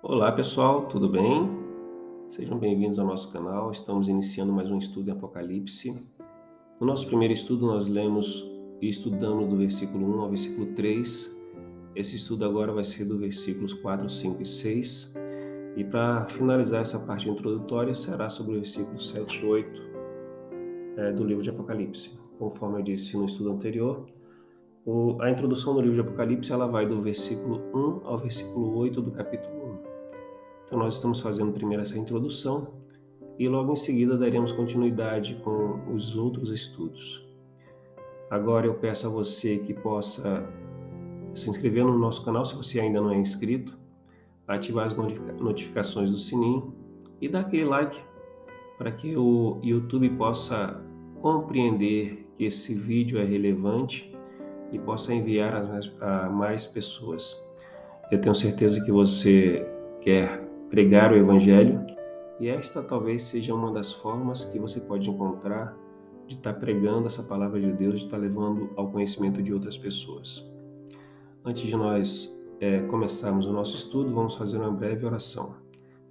Olá pessoal, tudo bem? Sejam bem-vindos ao nosso canal. Estamos iniciando mais um estudo em Apocalipse. No nosso primeiro estudo, nós lemos e estudamos do versículo 1 ao versículo 3. Esse estudo agora vai ser do versículos 4, 5 e 6. E para finalizar essa parte introdutória, será sobre o versículo 7 e 8 do livro de Apocalipse. Conforme eu disse no estudo anterior, a introdução do livro de Apocalipse ela vai do versículo 1 ao versículo 8 do capítulo 1. Então, nós estamos fazendo primeiro essa introdução e logo em seguida daremos continuidade com os outros estudos. Agora eu peço a você que possa se inscrever no nosso canal se você ainda não é inscrito, ativar as notificações do sininho e dar aquele like para que o YouTube possa compreender que esse vídeo é relevante e possa enviar a mais pessoas. Eu tenho certeza que você quer pregar o Evangelho e esta talvez seja uma das formas que você pode encontrar de estar pregando essa palavra de Deus, de estar levando ao conhecimento de outras pessoas. Antes de nós começarmos o nosso estudo, vamos fazer uma breve oração.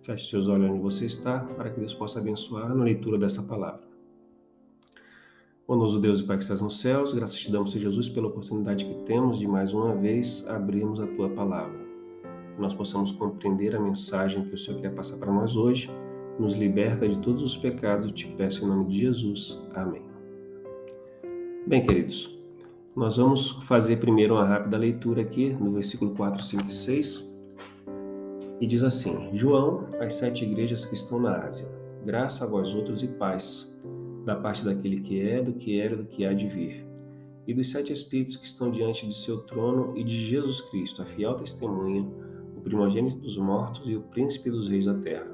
Feche seus olhos onde você está, para que Deus possa abençoar na leitura dessa palavra. Bondoso Deus e Pai que estás nos céus, graças te damos, Senhor Jesus, pela oportunidade que temos de mais uma vez abrirmos a Tua palavra. Que nós possamos compreender a mensagem que o Senhor quer passar para nós hoje. Nos liberta de todos os pecados, eu te peço em nome de Jesus. Amém. Bem, queridos, nós vamos fazer primeiro uma rápida leitura aqui no versículo 4, 5 e 6. E diz assim: João, às 7 igrejas que estão na Ásia, graça a vós outros e paz, da parte daquele que é, do que era e do que há de vir, e dos 7 Espíritos que estão diante de seu trono e de Jesus Cristo, a fiel testemunha, o primogênito dos mortos e o príncipe dos reis da terra.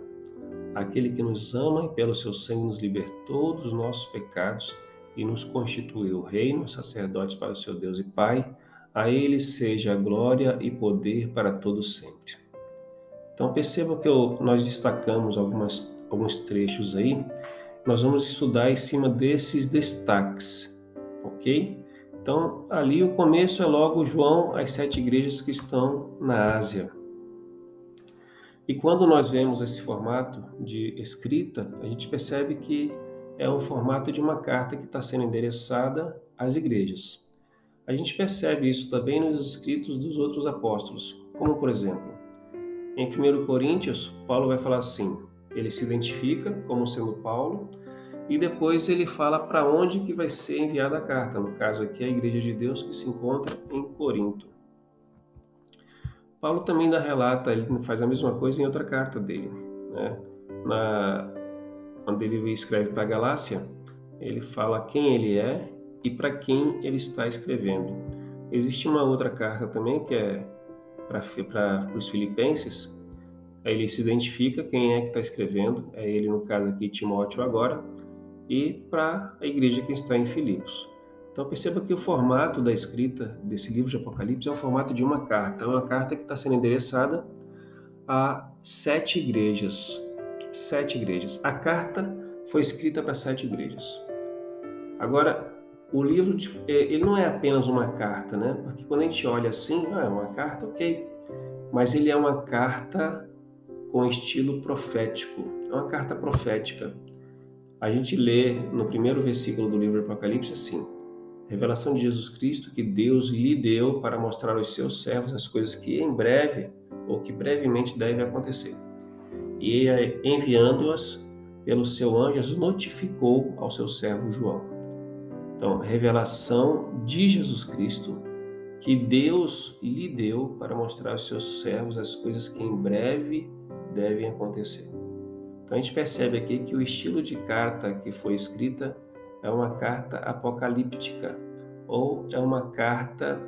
Aquele que nos ama e pelo seu sangue nos libertou dos nossos pecados e nos constituiu reino, sacerdotes para o seu Deus e Pai, a ele seja a glória e poder para todos sempre. Então percebam que nós destacamos alguns trechos aí, nós vamos estudar em cima desses destaques, ok? Então ali o começo é logo João, as 7 igrejas que estão na Ásia. E quando nós vemos esse formato de escrita, a gente percebe que é um formato de uma carta que está sendo endereçada às igrejas. A gente percebe isso também nos escritos dos outros apóstolos, como por exemplo, em 1 Coríntios, Paulo vai falar assim, ele se identifica como sendo Paulo e depois ele fala para onde que vai ser enviada a carta, no caso aqui a Igreja de Deus que se encontra em Corinto. Paulo também relata, ele faz a mesma coisa em outra carta dele, né? Quando ele escreve para a Galácia, ele fala quem ele é e para quem ele está escrevendo. Existe uma outra carta também que é para os filipenses, aí ele se identifica quem é que está escrevendo, é ele no caso aqui Timóteo agora, e para a igreja que está em Filipos. Então perceba que o formato da escrita desse livro de Apocalipse é o formato de uma carta. É uma carta que está sendo endereçada a 7 igrejas. 7 igrejas. A carta foi escrita para 7 igrejas. Agora, o livro ele não é apenas uma carta, né? Porque quando a gente olha assim, é uma carta, ok. Mas ele é uma carta com estilo profético. É uma carta profética. A gente lê no primeiro versículo do livro de Apocalipse assim: revelação de Jesus Cristo que Deus lhe deu para mostrar aos seus servos as coisas que em breve ou que brevemente devem acontecer. E enviando-as pelo seu anjo, as notificou ao seu servo João. Então, revelação de Jesus Cristo que Deus lhe deu para mostrar aos seus servos as coisas que em breve devem acontecer. Então a gente percebe aqui que o estilo de carta que foi escrita é uma carta apocalíptica, ou é uma carta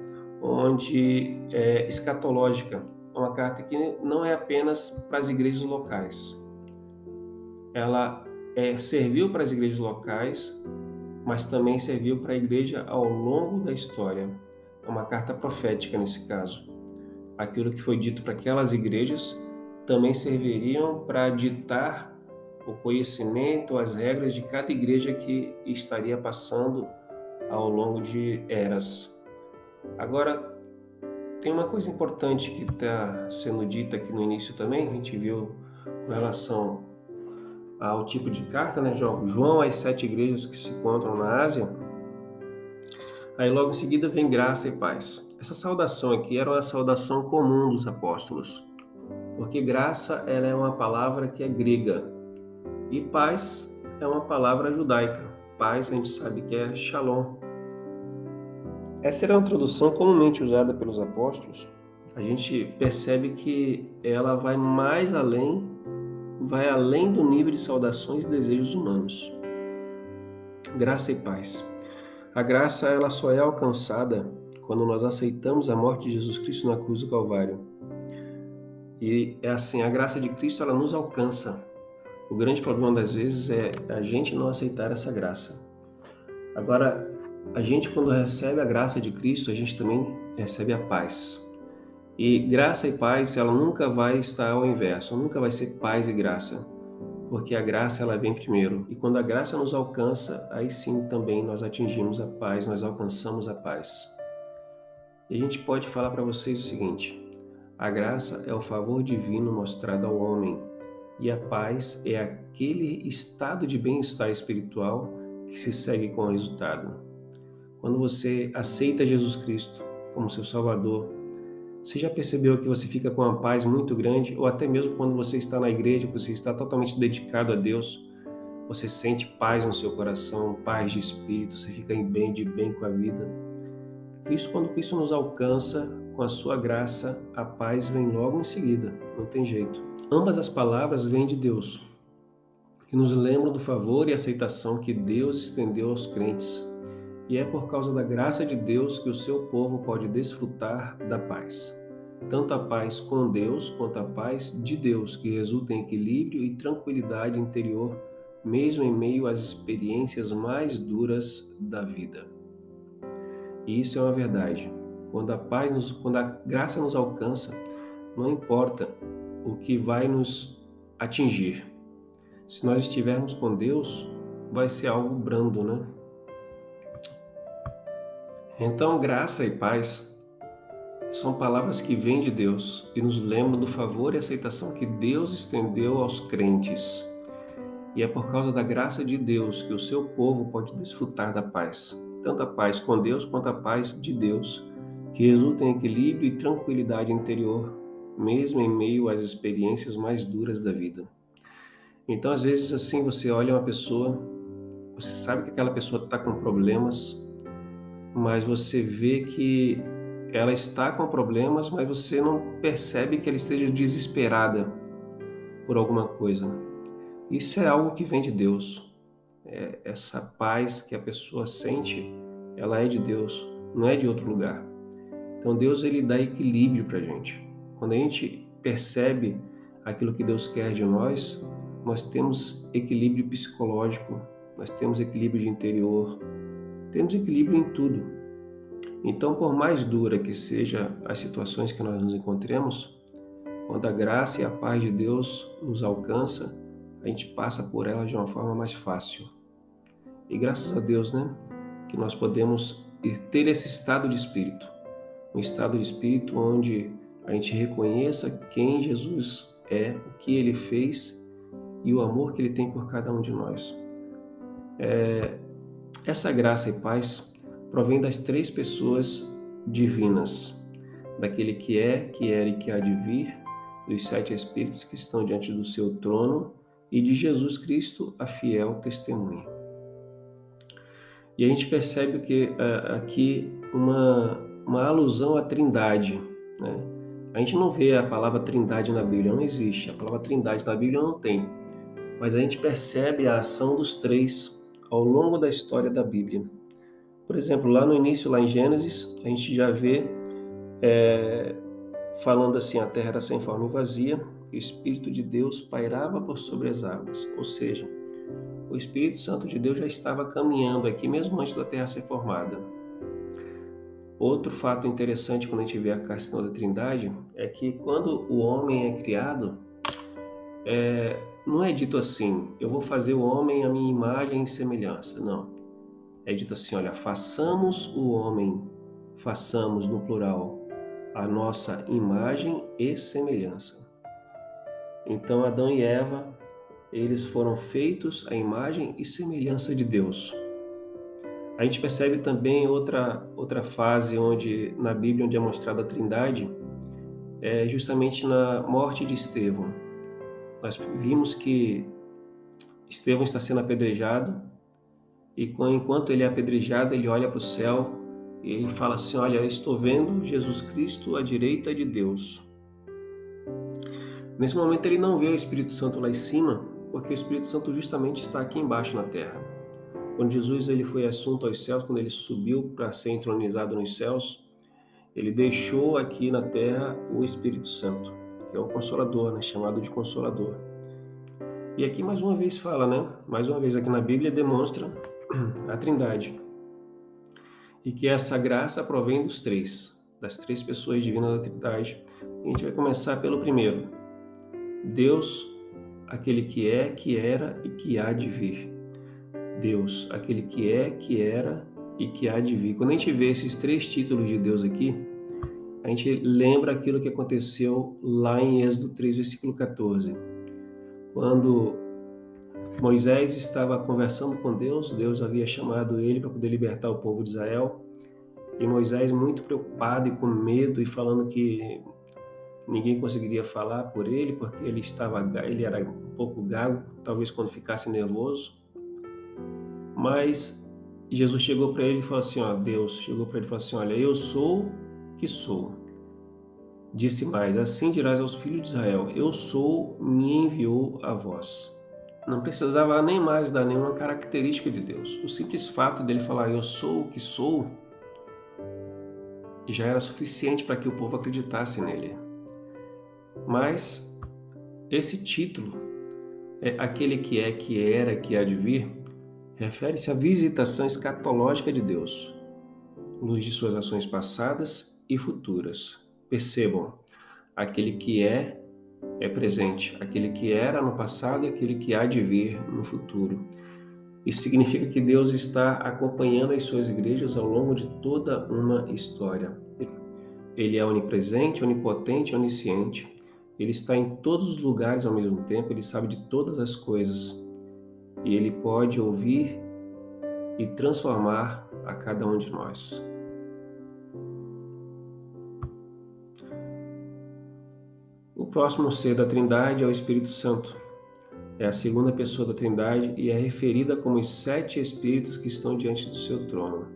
onde é escatológica, uma carta que não é apenas para as igrejas locais. Ela serviu para as igrejas locais, mas também serviu para a igreja ao longo da história. É uma carta profética nesse caso. Aquilo que foi dito para aquelas igrejas também serviriam para ditar o conhecimento, as regras de cada igreja que estaria passando ao longo de eras. Agora, tem uma coisa importante que está sendo dita aqui no início também, a gente viu com relação ao tipo de carta, né, João às 7 igrejas que se encontram na Ásia. Aí logo em seguida vem graça e paz. Essa saudação aqui era uma saudação comum dos apóstolos, porque graça ela é uma palavra que é grega e paz é uma palavra judaica. Paz a gente sabe que é shalom. Essa era uma tradução comumente usada pelos apóstolos. A gente percebe que ela vai mais além, vai além do nível de saudações e desejos humanos. Graça e paz. A graça ela só é alcançada quando nós aceitamos a morte de Jesus Cristo na cruz do Calvário. E é assim, a graça de Cristo ela nos alcança. O grande problema das vezes é a gente não aceitar essa graça. Agora, a gente quando recebe a graça de Cristo, a gente também recebe a paz. E graça e paz, ela nunca vai estar ao inverso, nunca vai ser paz e graça, porque a graça ela vem primeiro. E quando a graça nos alcança, aí sim também nós atingimos a paz, nós alcançamos a paz. E a gente pode falar para vocês o seguinte: a graça é o favor divino mostrado ao homem, e a paz é aquele estado de bem-estar espiritual que se segue com o resultado. Quando você aceita Jesus Cristo como seu Salvador, você já percebeu que você fica com uma paz muito grande? Ou até mesmo quando você está na igreja, você está totalmente dedicado a Deus, você sente paz no seu coração, paz de espírito, você fica de bem com a vida. Quando Cristo nos alcança, com a sua graça, a paz vem logo em seguida, não tem jeito. Ambas as palavras vêm de Deus e nos lembram do favor e aceitação que Deus estendeu aos crentes. E é por causa da graça de Deus que o seu povo pode desfrutar da paz. Tanto a paz com Deus quanto a paz de Deus, que resulta em equilíbrio e tranquilidade interior, mesmo em meio às experiências mais duras da vida. E isso é uma verdade. Quando a graça nos alcança, não importa o que vai nos atingir. Se nós estivermos com Deus, vai ser algo brando, né? Então, graça e paz são palavras que vêm de Deus e nos lembram do favor e aceitação que Deus estendeu aos crentes. E é por causa da graça de Deus que o seu povo pode desfrutar da paz, tanto a paz com Deus quanto a paz de Deus, que resulta em equilíbrio e tranquilidade interior, mesmo em meio às experiências mais duras da vida. Então, às vezes, assim, você olha uma pessoa, você sabe que aquela pessoa está com problemas, mas você vê que ela está com problemas, mas você não percebe que ela esteja desesperada por alguma coisa. Isso é algo que vem de Deus. Essa paz que a pessoa sente, ela é de Deus, não é de outro lugar. Então Deus ele dá equilíbrio para a gente. Quando a gente percebe aquilo que Deus quer de nós, nós temos equilíbrio psicológico, nós temos equilíbrio de interior, temos equilíbrio em tudo. Então, por mais dura que sejam as situações que nós nos encontremos, quando a graça e a paz de Deus nos alcança, a gente passa por ela de uma forma mais fácil. E graças a Deus, né, que nós podemos ter esse estado de espírito, um estado de espírito onde a gente reconheça quem Jesus é, o que Ele fez e o amor que Ele tem por cada um de nós. Essa graça e paz provém das três pessoas divinas, daquele que é, que era e que há de vir, dos 7 Espíritos que estão diante do seu trono e de Jesus Cristo, a fiel testemunha. E a gente percebe que aqui uma alusão à Trindade, né? A gente não vê a palavra Trindade na Bíblia, não existe. A palavra Trindade na Bíblia não tem. Mas a gente percebe a ação dos três ao longo da história da Bíblia. Por exemplo, lá no início, lá em Gênesis, a gente já vê falando assim: a terra era sem forma e vazia, e o Espírito de Deus pairava por sobre as águas. Ou seja, o Espírito Santo de Deus já estava caminhando aqui mesmo antes da terra ser formada. Outro fato interessante quando a gente vê a questão da Trindade é que quando o homem é criado, não é dito assim: eu vou fazer o homem à minha imagem e semelhança. Não. É dito assim: olha, façamos o homem, façamos no plural, a nossa imagem e semelhança. Então, Adão e Eva, eles foram feitos à imagem e semelhança de Deus. A gente percebe também outra fase na Bíblia onde é mostrada a Trindade, é justamente na morte de Estevão. Nós vimos que Estevão está sendo apedrejado e enquanto ele é apedrejado, ele olha para o céu e ele fala assim: olha, eu estou vendo Jesus Cristo à direita de Deus. Nesse momento ele não vê o Espírito Santo lá em cima, porque o Espírito Santo justamente está aqui embaixo na terra. Quando Jesus ele foi assunto aos céus, quando ele subiu para ser entronizado nos céus, ele deixou aqui na terra o Espírito Santo, que é o Consolador, né? Chamado de Consolador. E aqui mais uma vez fala, né? Mais uma vez aqui na Bíblia demonstra a Trindade. E que essa graça provém das três pessoas divinas da Trindade. E a gente vai começar pelo primeiro. Deus, aquele que é, que era e que há de vir. Deus, aquele que é, que era e que há de vir. Quando a gente vê esses três títulos de Deus aqui, a gente lembra aquilo que aconteceu lá em Êxodo 3, versículo 14. Quando Moisés estava conversando com Deus, Deus havia chamado ele para poder libertar o povo de Israel, e Moisés, muito preocupado e com medo e falando que ninguém conseguiria falar por ele, porque ele era um pouco gago, talvez quando ficasse nervoso. Mas Jesus chegou para ele e falou assim, Deus chegou para ele e falou assim, olha, eu sou que sou. Disse mais, assim dirás aos filhos de Israel, eu sou, me enviou a vós. Não precisava nem mais dar nenhuma característica de Deus. O simples fato dele falar, eu sou o que sou, já era suficiente para que o povo acreditasse nele. Mas esse título, aquele que é, que era, que há de vir, refere-se à visitação escatológica de Deus, luz de suas ações passadas e futuras. Percebam, aquele que é presente, aquele que era no passado e aquele que há de vir no futuro. Isso significa que Deus está acompanhando as suas igrejas ao longo de toda uma história. Ele é onipresente, onipotente, onisciente. Ele está em todos os lugares ao mesmo tempo, ele sabe de todas as coisas. E ele pode ouvir e transformar a cada um de nós. O próximo ser da Trindade é o Espírito Santo. É a segunda pessoa da Trindade e é referida como os 7 Espíritos que estão diante do seu trono.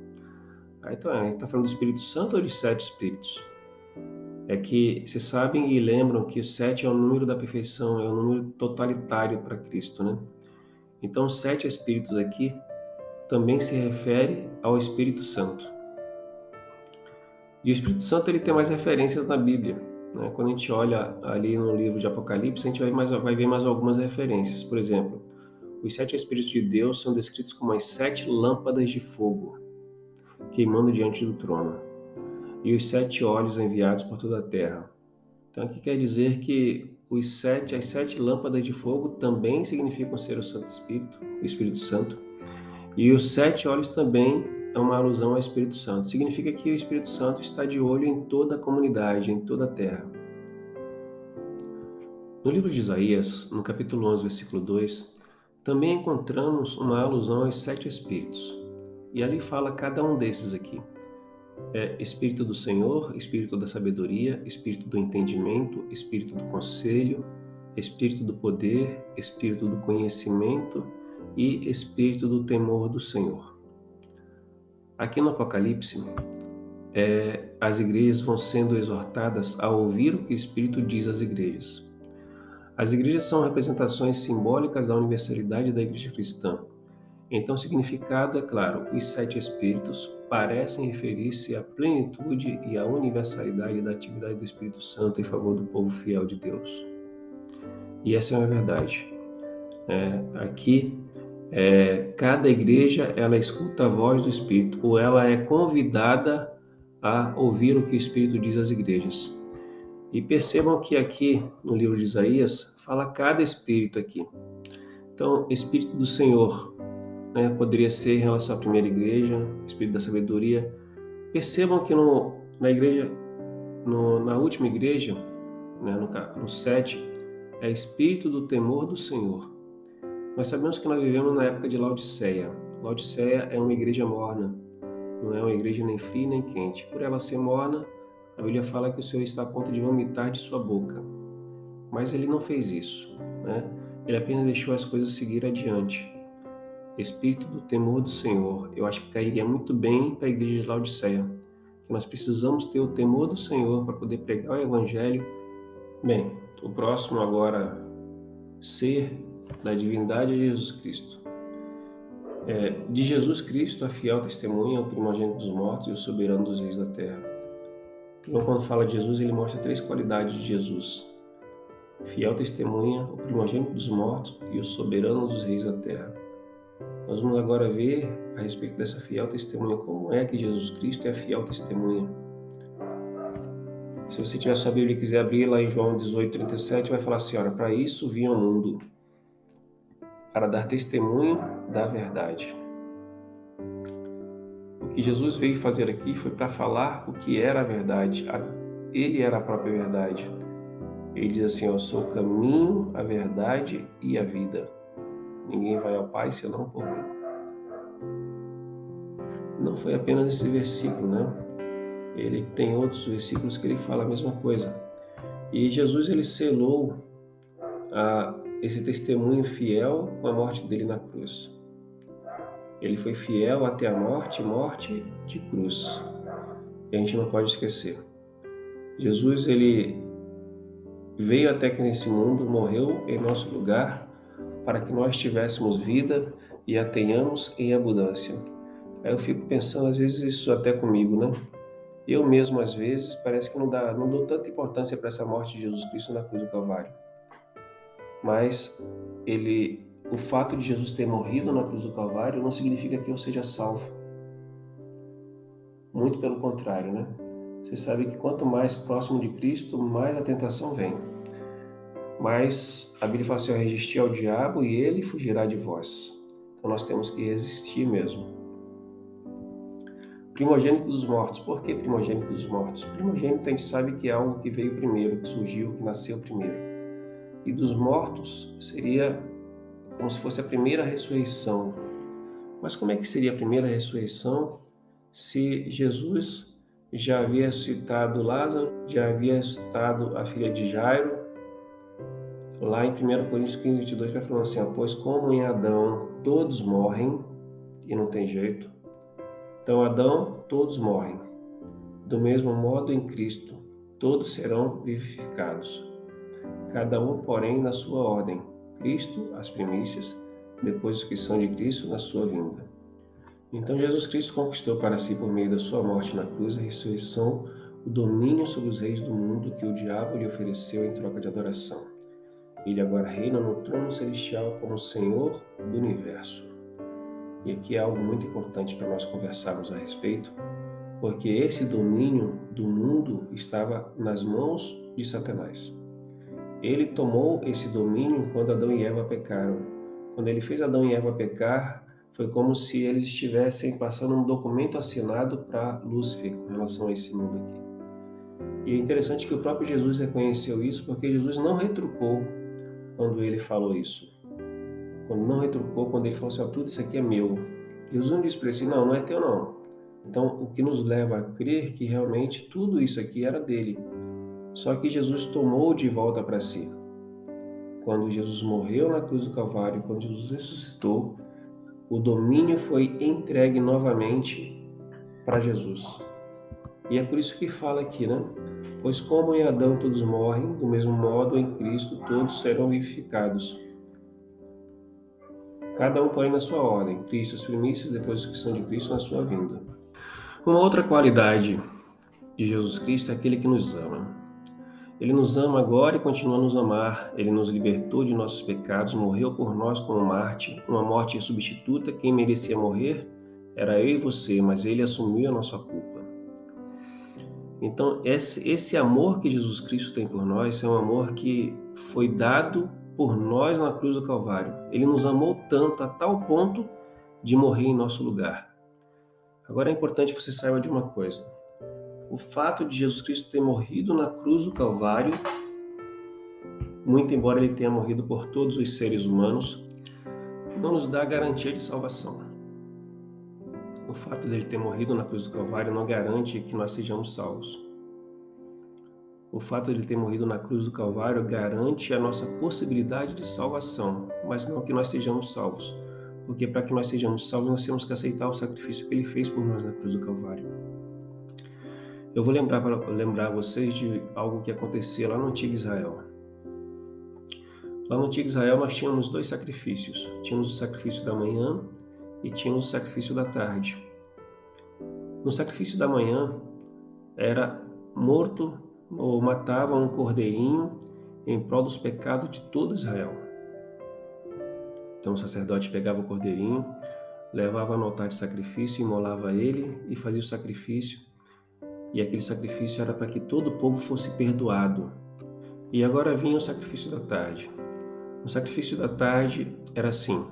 Então, a gente está falando do Espírito Santo ou de 7 Espíritos? É que vocês sabem e lembram que o 7 é o número da perfeição, é o número totalitário para Cristo, né? Então, os 7 Espíritos aqui também se refere ao Espírito Santo. E o Espírito Santo ele tem mais referências na Bíblia, né? Quando a gente olha ali no livro de Apocalipse, a gente vai ver mais algumas referências. Por exemplo, os 7 Espíritos de Deus são descritos como as 7 lâmpadas de fogo, queimando diante do trono, e os 7 olhos enviados por toda a terra. Então aqui quer dizer que as 7 lâmpadas de fogo também significam ser o Santo Espírito, o Espírito Santo, e os 7 olhos também é uma alusão ao Espírito Santo. Significa que o Espírito Santo está de olho em toda a comunidade, em toda a terra. No livro de Isaías, no capítulo 11, versículo 2, também encontramos uma alusão aos 7 Espíritos. E ali fala cada um desses aqui. Espírito do Senhor, Espírito da sabedoria, Espírito do entendimento, Espírito do conselho, Espírito do poder, Espírito do conhecimento e Espírito do temor do Senhor. Aqui no Apocalipse, as igrejas vão sendo exortadas a ouvir o que o Espírito diz às igrejas. As igrejas são representações simbólicas da universalidade da igreja cristã. Então, o significado é claro, os 7 Espíritos parecem referir-se à plenitude e à universalidade da atividade do Espírito Santo em favor do povo fiel de Deus. E essa é uma verdade. Aqui, cada igreja, ela escuta a voz do Espírito, ou ela é convidada a ouvir o que o Espírito diz às igrejas. E percebam que aqui, no livro de Isaías, fala cada Espírito aqui. Então, Espírito do Senhor, poderia ser em relação à primeira igreja, Espírito da sabedoria. Percebam que na igreja Na última igreja, né, no 7, é espírito do temor do Senhor. Nós sabemos que nós vivemos na época de Laodiceia. Laodiceia é uma igreja morna, não é uma igreja nem fria nem quente. Por ela ser morna, a Bíblia fala que o Senhor está a ponto de vomitar de sua boca. Mas ele não fez isso, né? Ele apenas deixou as coisas seguir adiante. Espírito do temor do Senhor. Eu acho que cairia muito bem para a igreja de Laodiceia, que nós precisamos ter o temor do Senhor para poder pregar o Evangelho. Bem, o próximo agora, ser da divindade de Jesus Cristo. De Jesus Cristo, a fiel testemunha, o primogênito dos mortos e o soberano dos reis da terra. Então, quando fala de Jesus, ele mostra 3 qualidades de Jesus: fiel testemunha, o primogênito dos mortos e o soberano dos reis da terra. Nós vamos agora ver a respeito dessa fiel testemunha, como é que Jesus Cristo é a fiel testemunha. Se você tiver sua Bíblia e quiser abrir lá em João 18:37, vai falar assim: olha, para isso vim ao mundo, para dar testemunho da verdade. O que Jesus veio fazer aqui foi para falar o que era a verdade. Ele era a própria verdade. Ele diz assim: eu sou o caminho, a verdade e a vida. Ninguém vai ao Pai senão por mim. Não foi apenas esse versículo, né? Ele tem outros versículos que ele fala a mesma coisa. E Jesus, ele selou esse testemunho fiel com a morte dele na cruz. Ele foi fiel até a morte de cruz. E a gente não pode esquecer. Jesus, ele veio até aqui nesse mundo, morreu em nosso lugar, para que nós tivéssemos vida e a tenhamos em abundância. Aí eu fico pensando, às vezes, isso até comigo, né? Eu mesmo, às vezes, parece que não dou tanta importância para essa morte de Jesus Cristo na cruz do Calvário. Mas o fato de Jesus ter morrido na cruz do Calvário não significa que eu seja salvo. Muito pelo contrário, né? Você sabe que quanto mais próximo de Cristo, mais a tentação vem. Mas a Bíblia fala assim: resistir ao diabo e ele fugirá de vós. Então nós temos que resistir mesmo. Primogênito dos mortos. Por que primogênito dos mortos? Primogênito a gente sabe que é algo que veio primeiro, que surgiu, que nasceu primeiro. E dos mortos seria como se fosse a primeira ressurreição. Mas como é que seria a primeira ressurreição se Jesus já havia ressuscitado Lázaro, já havia ressuscitado a filha de Jairo? Lá em 1 Coríntios 15:22 vai falando assim: pois como em Adão todos morrem, e não tem jeito, então Adão todos morrem. Do mesmo modo em Cristo todos serão vivificados. Cada um, porém, na sua ordem. Cristo, as primícias, depois os que são de Cristo, na sua vinda. Então Jesus Cristo conquistou para si, por meio da sua morte na cruz, a ressurreição, o domínio sobre os reis do mundo que o diabo lhe ofereceu em troca de adoração. Ele agora reina no trono celestial como Senhor do universo. E aqui é algo muito importante para nós conversarmos a respeito, porque esse domínio do mundo estava nas mãos de Satanás. Ele tomou esse domínio quando Adão e Eva pecaram. Quando ele fez Adão e Eva pecar, foi como se eles estivessem passando um documento assinado para Lúcifer com relação a esse mundo aqui. E é interessante que o próprio Jesus reconheceu isso, porque Jesus não retrucou quando ele falou isso. Quando ele falou assim: tudo isso aqui é meu. Jesus não disse para ele assim: não é teu não. Então, o que nos leva a crer que realmente tudo isso aqui era dele. Só que Jesus tomou de volta para si. Quando Jesus morreu na cruz do Calvário, quando Jesus ressuscitou, o domínio foi entregue novamente para Jesus. E é por isso que fala aqui, né? Pois como em Adão todos morrem, do mesmo modo em Cristo todos serão vivificados. Cada um, porém, na sua ordem. Cristo as primícias, depois os que são de Cristo na sua vinda. Uma outra qualidade de Jesus Cristo é aquele que nos ama. Ele nos ama agora e continua a nos amar. Ele nos libertou de nossos pecados, morreu por nós como Marte, uma morte substituta. Quem merecia morrer era eu e você, mas ele assumiu a nossa culpa. Então, esse amor que Jesus Cristo tem por nós é um amor que foi dado por nós na cruz do Calvário. Ele nos amou tanto, a tal ponto de morrer em nosso lugar. Agora é importante que você saiba de uma coisa. O fato de Jesus Cristo ter morrido na cruz do Calvário, muito embora ele tenha morrido por todos os seres humanos, não nos dá garantia de salvação. O fato dele ter morrido na cruz do Calvário não garante que nós sejamos salvos. O fato de ele ter morrido na cruz do Calvário garante a nossa possibilidade de salvação, mas não que nós sejamos salvos. Porque para que nós sejamos salvos, nós temos que aceitar o sacrifício que ele fez por nós na cruz do Calvário. Eu vou lembrar vocês de algo que acontecia lá no Antigo Israel. Lá no Antigo Israel nós tínhamos 2 sacrifícios. Tínhamos o sacrifício da manhã e tínhamos o sacrifício da tarde. No sacrifício da manhã era morto ou matava um cordeirinho em prol dos pecados de todo Israel. Então o sacerdote pegava o cordeirinho, levava no altar de sacrifício, imolava ele e fazia o sacrifício. E aquele sacrifício era para que todo o povo fosse perdoado. E agora vinha o sacrifício da tarde. O sacrifício da tarde era assim: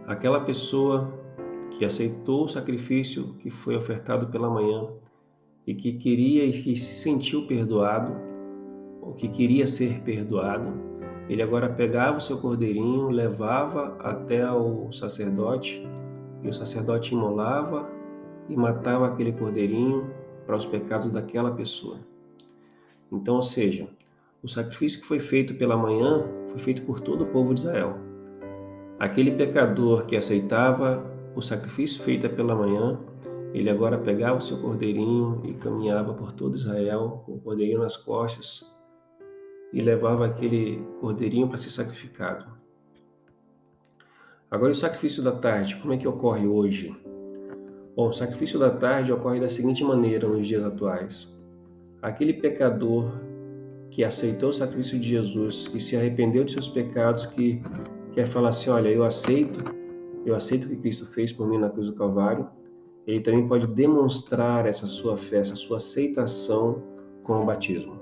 aquela pessoa que aceitou o sacrifício que foi ofertado pela manhã e que queria e que se sentiu perdoado, ou que queria ser perdoado, ele agora pegava o seu cordeirinho, levava até o sacerdote, e o sacerdote imolava e matava aquele cordeirinho para os pecados daquela pessoa. Então, ou seja, o sacrifício que foi feito pela manhã foi feito por todo o povo de Israel. Aquele pecador que aceitava o sacrifício feito pela manhã, ele agora pegava o seu cordeirinho e caminhava por todo Israel com o cordeirinho nas costas e levava aquele cordeirinho para ser sacrificado. Agora o sacrifício da tarde, como é que ocorre hoje? Bom, o sacrifício da tarde ocorre da seguinte maneira nos dias atuais. Aquele pecador que aceitou o sacrifício de Jesus, que se arrependeu de seus pecados, que quer falar assim: olha, eu aceito o que Cristo fez por mim na cruz do Calvário, ele também pode demonstrar essa sua fé, essa sua aceitação com o batismo.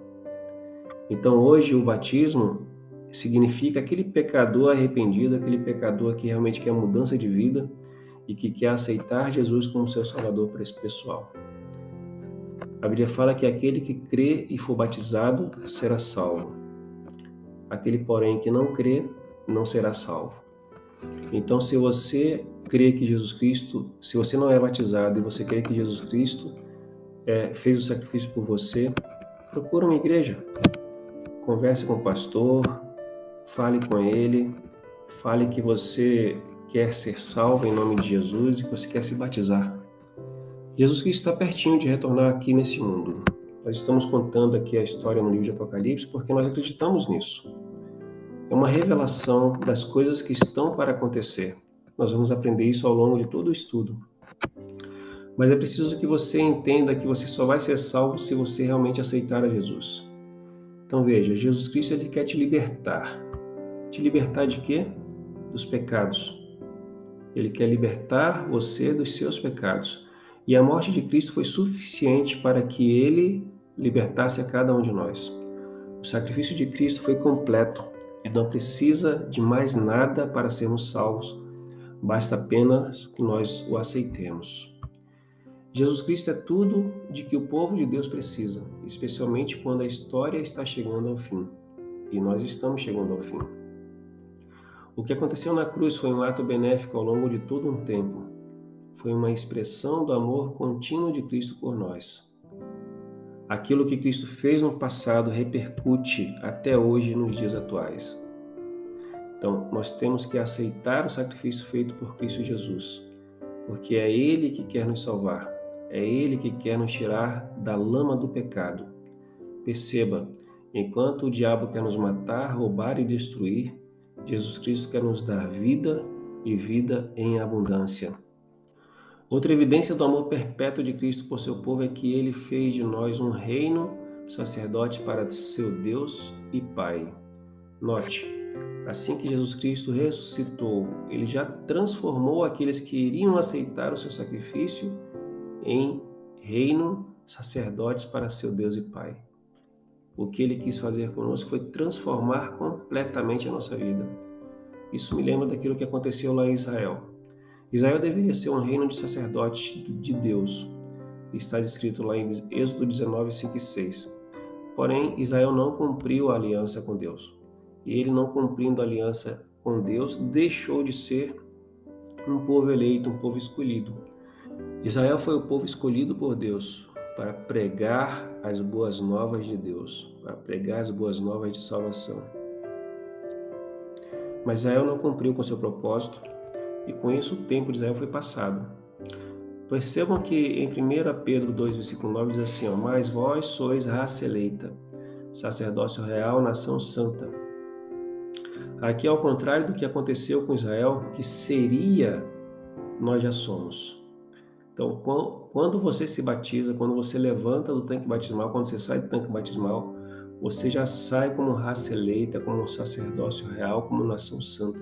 Então hoje o batismo significa aquele pecador arrependido, aquele pecador que realmente quer mudança de vida e que quer aceitar Jesus como seu Salvador para esse pessoal. A Bíblia fala que aquele que crê e for batizado será salvo. Aquele, porém, que não crê, não será salvo. Então, se você crê que Jesus Cristo, se você não é batizado e você crê que Jesus Cristo fez o sacrifício por você, procura uma igreja. Converse com o pastor, fale com ele, fale que você quer ser salvo em nome de Jesus e que você quer se batizar. Jesus Cristo está pertinho de retornar aqui nesse mundo. Nós estamos contando aqui a história no livro de Apocalipse porque nós acreditamos nisso. É uma revelação das coisas que estão para acontecer. Nós vamos aprender isso ao longo de todo o estudo. Mas é preciso que você entenda que você só vai ser salvo se você realmente aceitar a Jesus. Então veja, Jesus Cristo ele quer te libertar. Te libertar de quê? Dos pecados. Ele quer libertar você dos seus pecados. E a morte de Cristo foi suficiente para que ele libertasse a cada um de nós. O sacrifício de Cristo foi completo e não precisa de mais nada para sermos salvos. Basta apenas que nós o aceitemos. Jesus Cristo é tudo de que o povo de Deus precisa, especialmente quando a história está chegando ao fim. E nós estamos chegando ao fim. O que aconteceu na cruz foi um ato benéfico ao longo de todo um tempo. Foi uma expressão do amor contínuo de Cristo por nós. Aquilo que Cristo fez no passado repercute até hoje nos dias atuais. Então, nós temos que aceitar o sacrifício feito por Cristo Jesus, porque é Ele que quer nos salvar, é Ele que quer nos tirar da lama do pecado. Perceba, enquanto o diabo quer nos matar, roubar e destruir, Jesus Cristo quer nos dar vida e vida em abundância. Outra evidência do amor perpétuo de Cristo por seu povo é que ele fez de nós um reino, sacerdote para seu Deus e Pai. Note, assim que Jesus Cristo ressuscitou, ele já transformou aqueles que iriam aceitar o seu sacrifício em reino, sacerdotes para seu Deus e Pai. O que ele quis fazer conosco foi transformar completamente a nossa vida. Isso me lembra daquilo que aconteceu lá em Israel. Israel deveria ser um reino de sacerdotes de Deus, Está escrito lá em Êxodo 19, 5 e 6. Porém, Israel não cumpriu a aliança com Deus. E ele, não cumprindo a aliança com Deus, deixou de ser um povo eleito, um povo escolhido. Israel foi o povo escolhido por Deus para pregar as boas novas de Deus, para pregar as boas novas de salvação. Mas Israel não cumpriu com seu propósito e com isso o tempo de Israel foi passado. Percebam que em 1 Pedro 2, versículo 9 diz assim, mas vós sois raça eleita, sacerdócio real, nação santa. Aqui, ao contrário do que aconteceu com Israel, que seria, nós já somos. Então, quando você se batiza, quando você levanta do tanque batismal, quando você sai do tanque batismal, você já sai como raça eleita, como sacerdócio real, como nação santa.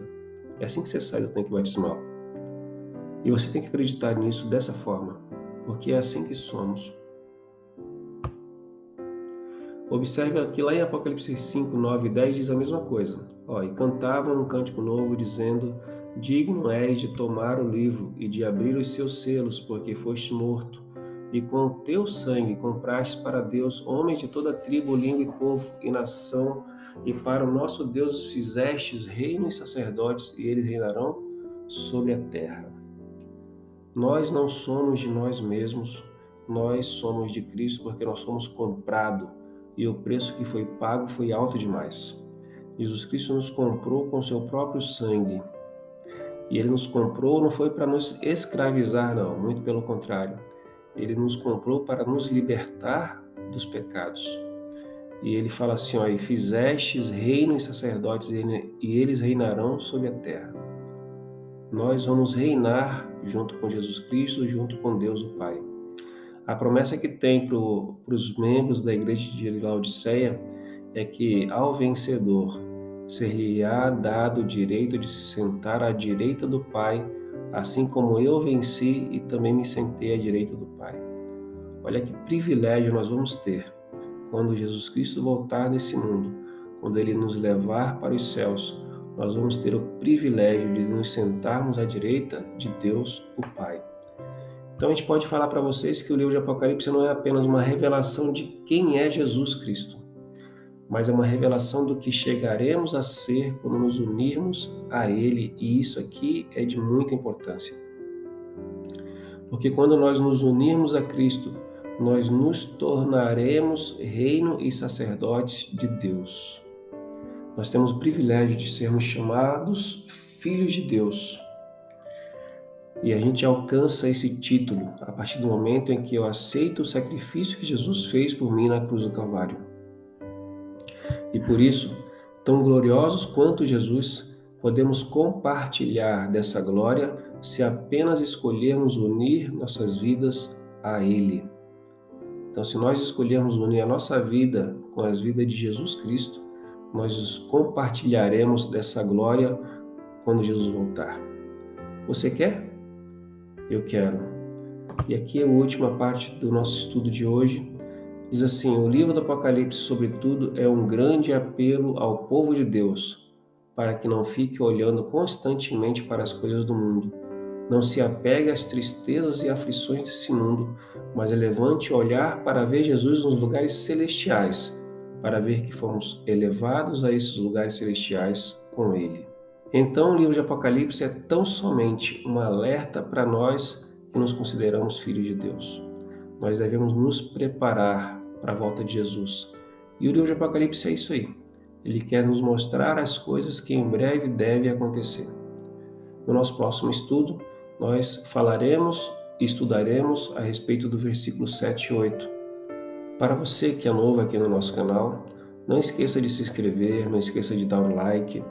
É assim que você sai do tanque batismal. E você tem que acreditar nisso dessa forma, porque é assim que somos. Observe que lá em Apocalipse 5, 9 e 10 diz a mesma coisa. E cantavam um cântico novo, dizendo, digno és de tomar o livro e de abrir os seus selos, porque foste morto, e com o teu sangue compraste para Deus homens de toda tribo, língua e povo e nação, e para o nosso Deus os fizestes reino e sacerdotes, e eles reinarão sobre a terra. Nós não somos de nós mesmos, nós somos de Cristo porque nós somos comprados e o preço que foi pago foi alto demais. Jesus Cristo nos comprou com seu próprio sangue. E Ele nos comprou não foi para nos escravizar, não, muito pelo contrário. Ele nos comprou para nos libertar dos pecados. E Ele fala assim, e fizestes reino e sacerdotes, e eles reinarão sobre a terra. Nós vamos reinar junto com Jesus Cristo, junto com Deus o Pai. A promessa que tem para os membros da igreja de Laodiceia é que, ao vencedor, ser-lhe-á dado o direito de se sentar à direita do Pai, assim como eu venci e também me sentei à direita do Pai. Olha que privilégio nós vamos ter quando Jesus Cristo voltar nesse mundo, quando Ele nos levar para os céus. Nós vamos ter o privilégio de nos sentarmos à direita de Deus, o Pai. Então a gente pode falar para vocês que o livro de Apocalipse não é apenas uma revelação de quem é Jesus Cristo, mas é uma revelação do que chegaremos a ser quando nos unirmos a Ele, e isso aqui é de muita importância. Porque quando nós nos unirmos a Cristo, nós nos tornaremos reino e sacerdotes de Deus. Nós temos o privilégio de sermos chamados filhos de Deus. E a gente alcança esse título a partir do momento em que eu aceito o sacrifício que Jesus fez por mim na cruz do Calvário. E por isso, tão gloriosos quanto Jesus, podemos compartilhar dessa glória se apenas escolhermos unir nossas vidas a Ele. Então, se nós escolhermos unir a nossa vida com as vidas de Jesus Cristo, nós compartilharemos dessa glória quando Jesus voltar. Você quer? Eu quero. E aqui é a última parte do nosso estudo de hoje. Diz assim, o livro do Apocalipse, sobretudo, é um grande apelo ao povo de Deus, para que não fique olhando constantemente para as coisas do mundo. Não se apegue às tristezas e aflições desse mundo, mas levante o olhar para ver Jesus nos lugares celestiais, para ver que fomos elevados a esses lugares celestiais com Ele. Então, o livro de Apocalipse é tão somente um alerta para nós que nos consideramos filhos de Deus. Nós devemos nos preparar para a volta de Jesus. E o livro de Apocalipse é isso aí. Ele quer nos mostrar as coisas que em breve devem acontecer. No nosso próximo estudo, nós falaremos e estudaremos a respeito do versículo 7 e 8. Para você que é novo aqui no nosso canal, não esqueça de se inscrever, não esqueça de dar o like,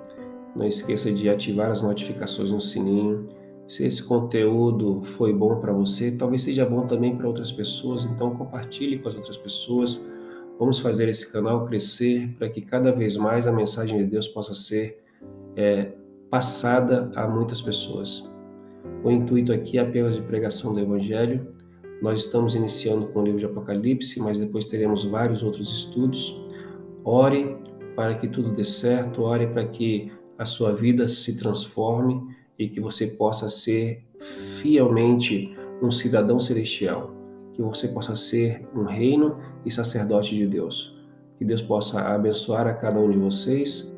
não esqueça de ativar as notificações no sininho. Se esse conteúdo foi bom para você, talvez seja bom também para outras pessoas, então compartilhe com as outras pessoas. Vamos fazer esse canal crescer para que cada vez mais a mensagem de Deus possa ser passada a muitas pessoas. O intuito aqui é apenas de pregação do Evangelho. Nós estamos iniciando com o livro de Apocalipse, mas depois teremos vários outros estudos. Ore para que tudo dê certo, ore para que a sua vida se transforme e que você possa ser fielmente um cidadão celestial, que você possa ser um reino e sacerdote de Deus. Que Deus possa abençoar a cada um de vocês